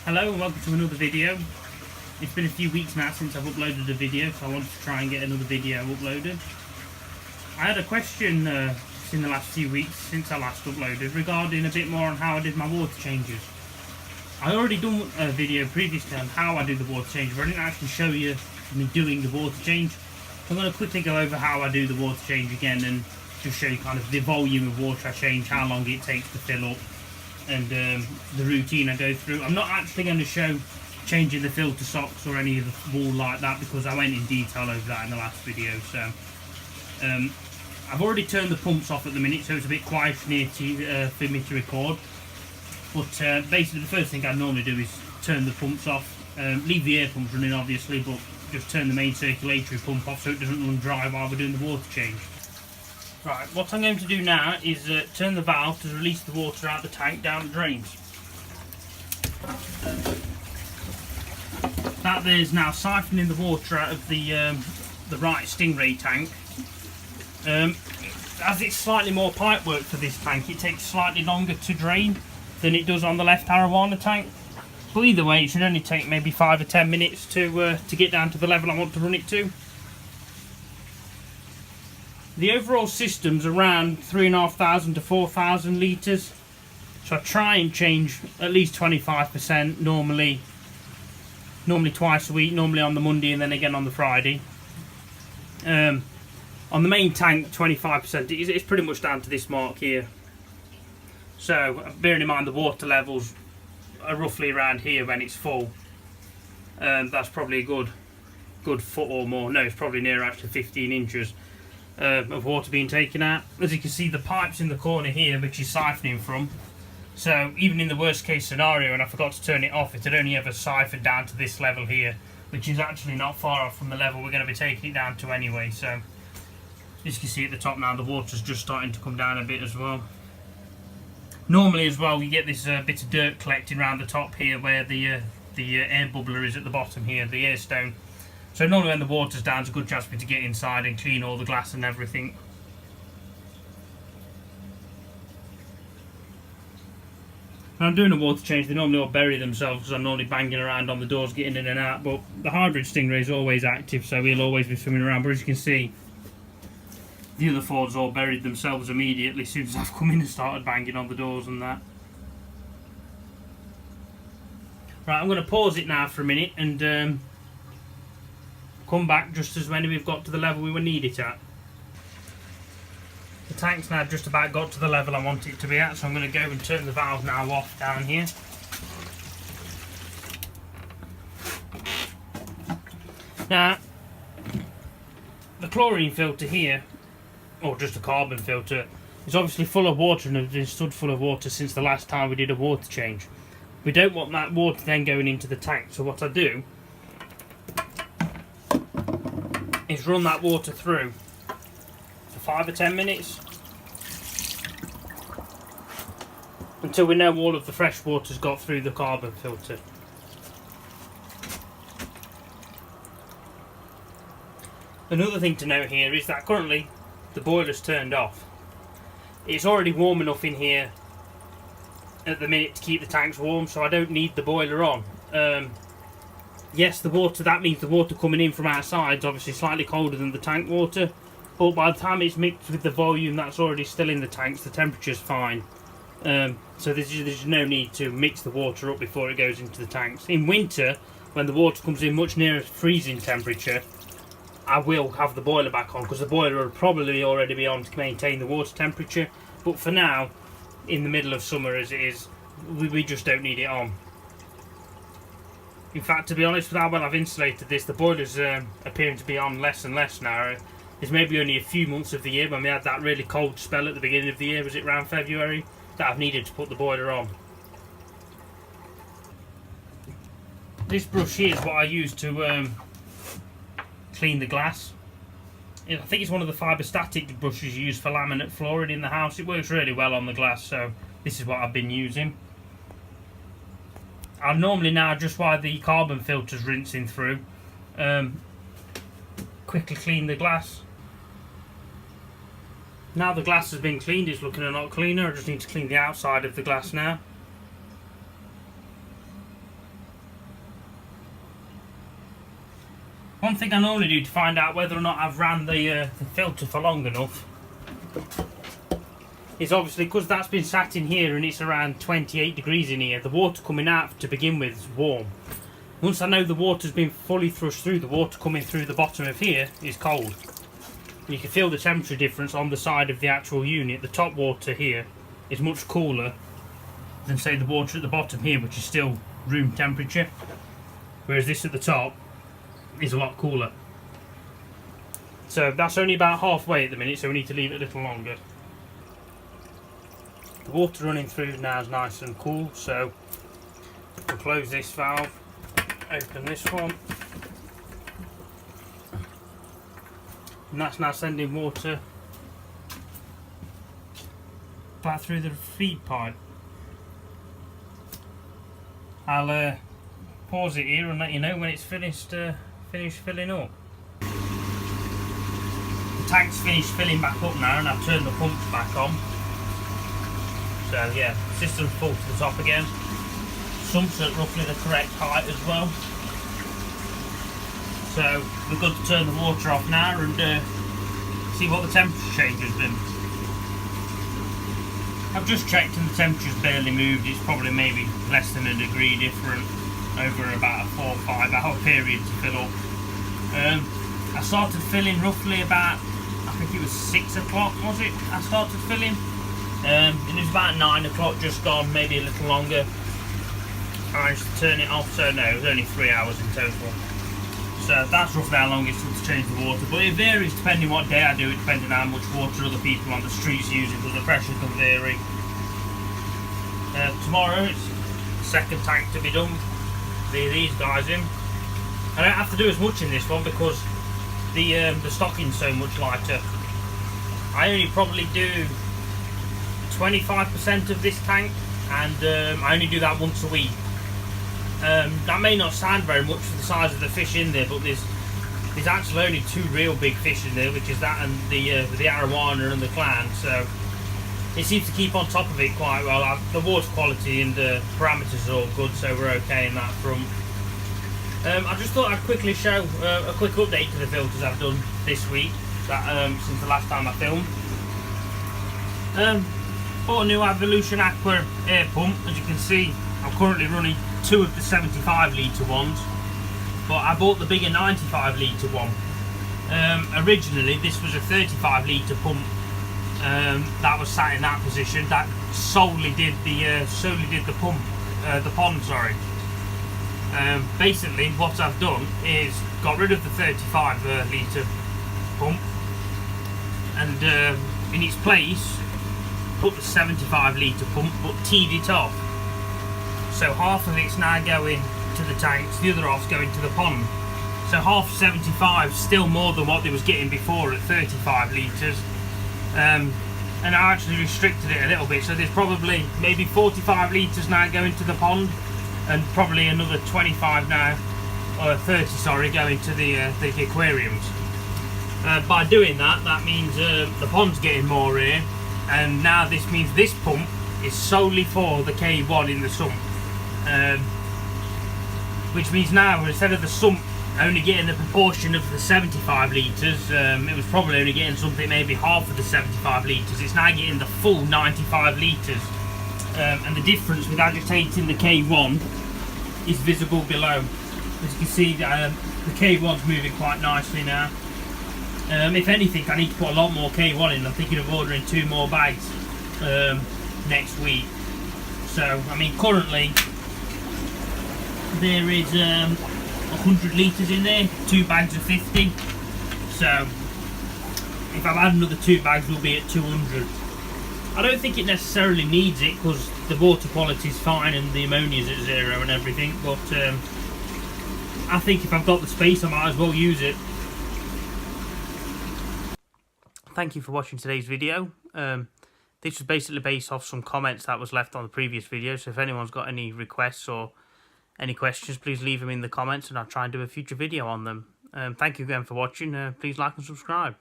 Hello and welcome to another video. It's been a few weeks now since I've uploaded a video, so I wanted to try and get another video uploaded. I had a question in the last few weeks since I last uploaded regarding a bit more on how I did my water changes. I already done a video previously on how I do the water change, but I didn't actually show you me doing the water change. So I'm going to quickly go over how I do the water change again and just show you kind of the volume of water I change, how long it takes to fill up, and the routine I go through. I'm not actually going to show changing the filter socks or any of the wool like that because I went in detail over that in the last video. So I've already turned the pumps off at the minute, so it's a bit quiet in here for me to record. But basically the first thing I normally do is turn the pumps off, leave the air pumps running obviously, but just turn the main circulatory pump off so it doesn't run dry while we're doing the water change. Right, what I'm going to do now is turn the valve to release the water out of the tank down the drains. That there's now siphoning the water out of the right Stingray tank. As it's slightly more pipe work for this tank, it takes slightly longer to drain than it does on the left Arowana tank. But either way, it should only take maybe 5 or 10 minutes to get down to the level I want to run it to. The overall system's around 3,500 to 4,000 litres, so I try and change at least 25% normally twice a week, normally on the Monday and then again on the Friday. On the main tank, 25%, it's pretty much down to this mark here. So bearing in mind the water levels are roughly around here when it's full. That's probably a good foot or more. No, it's probably near actually 15 inches. Of water being taken out. As you can see, the pipe's in the corner here, which is siphoning from. So even in the worst case scenario, and I forgot to turn it off, it'd only ever siphon down to this level here, which is actually not far off from the level we're going to be taking it down to anyway. So as you can see at the top now, the water's just starting to come down a bit as well. Normally as well, we get this bit of dirt collecting around the top here where the air bubbler is at the bottom here, the air stone. So normally when the water's down, it's a good chance for me to get inside and clean all the glass and everything. When I'm doing a water change, they normally all bury themselves because I'm normally banging around on the doors getting in and out, but the hybrid Stingray is always active, so he'll always be swimming around. But as you can see, the other Fords all buried themselves immediately as soon as I've come in and started banging on the doors and that. Right, I'm going to pause it now for a minute and come back just as when we've got to the level we would need it at. The tank's now just about got to the level I want it to be at, so I'm going to go and turn the valve now off down here. Now, the chlorine filter here, or just a carbon filter, is obviously full of water and has been stood full of water since the last time we did a water change. We don't want that water then going into the tank, so what I do is run that water through for 5 or 10 minutes until we know all of the fresh water's got through the carbon filter. Another thing to note here is that currently the boiler's turned off. It's already warm enough in here at the minute to keep the tanks warm, so I don't need the boiler on. Yes, the water, that means the water coming in from outside is obviously slightly colder than the tank water, but by the time it's mixed with the volume that's already still in the tanks, the temperature's fine. So there's no need to mix the water up before it goes into the tanks. In winter, when the water comes in much nearer freezing temperature, I will have the boiler back on because the boiler will probably already be on to maintain the water temperature. But for now, in the middle of summer as it is, we just don't need it on. In fact, to be honest with how well I've insulated this, the boiler's appearing to be on less and less now. There's maybe only a few months of the year when we had that really cold spell at the beginning of the year, was it around February, that I've needed to put the boiler on. This brush here is what I use to clean the glass. I think it's one of the fiberstatic brushes you use for laminate flooring in the house. It works really well on the glass, so this is what I've been using. I normally now, just while the carbon filter's rinsing through, quickly clean the glass. Now the glass has been cleaned, it's looking a lot cleaner. I just need to clean the outside of the glass now. One thing I normally do to find out whether or not I've ran the filter for long enough is obviously, because that's been sat in here and it's around 28 degrees in here, the water coming out to begin with is warm. Once I know the water's been fully thrust through, the water coming through the bottom of here is cold. You can feel the temperature difference on the side of the actual unit. The top water here is much cooler than, say, the water at the bottom here, which is still room temperature, whereas this at the top is a lot cooler. So that's only about halfway at the minute, so we need to leave it a little longer. The water running through now is nice and cool, so we'll close this valve, open this one, and that's now sending water back through the feed pipe. I'll pause it here and let you know when it's finished filling up. The tank's finished filling back up now, and I've turned the pumps back on. So yeah, system's full to the top again. Sumps at roughly the correct height as well. So we're good to turn the water off now and see what the temperature change has been. I've just checked and the temperature's barely moved. It's probably maybe less than a degree different over about a 4 or 5 hour period to fill up. I started filling roughly about, I think it was 6 o'clock, was it? I started filling. And it was about 9 o'clock just gone, maybe a little longer. I managed to turn it off, so no, it was only 3 hours in total. So that's roughly how long it took to change the water, but it varies depending what day I do it, depending on how much water other people on the streets use, because the pressure can vary. Tomorrow it's the second tank to be done. These guys in. I don't have to do as much in this one because the stocking's so much lighter. I only probably do 25% of this tank, and I only do that once a week. That may not sound very much for the size of the fish in there, but there's actually only 2 real big fish in there, which is that and the arowana and the clown. So it seems to keep on top of it quite well. The water quality and the parameters are all good, so we're okay in that front. I just thought I'd quickly show a quick update to the filters I've done this week, since the last time I filmed. Bought a new Evolution Aqua air pump. As you can see, I'm currently running 2 of the 75 litre ones, but I bought the bigger 95 litre one. Originally this was a 35 litre pump that was sat in that position, that solely did the pond, sorry. Basically what I've done is got rid of the 35 litre pump, and in its place put the 75 litre pump, but teed it off. So half of it's now going to the tanks, the other half's going to the pond. So half 75 still more than what they was getting before at 35 litres. And I actually restricted it a little bit, so there's probably maybe 45 litres now going to the pond, and probably another 25 now, or 30 sorry, going to the aquariums. By doing that, that means the pond's getting more air, and now this means this pump is solely for the K1 in the sump. Which means now, instead of the sump only getting the proportion of the 75 litres, it was probably only getting something maybe half of the 75 litres, it's now getting the full 95 litres. And the difference with agitating the K1 is visible below. As you can see, the K1's moving quite nicely now. If anything, I need to put a lot more K1 in. I'm thinking of ordering 2 more bags next week. So, I mean, currently there is 100 litres in there, 2 bags of 50. So, if I add another 2 bags, we'll be at 200. I don't think it necessarily needs it because the water quality is fine and the ammonia is at 0 and everything, but I think if I've got the space, I might as well use it. Thank you for watching today's video. This was basically based off some comments that was left on the previous video, so if anyone's got any requests or any questions, please leave them in the comments and I'll try and do a future video on them. Thank you again for watching. Please like and subscribe.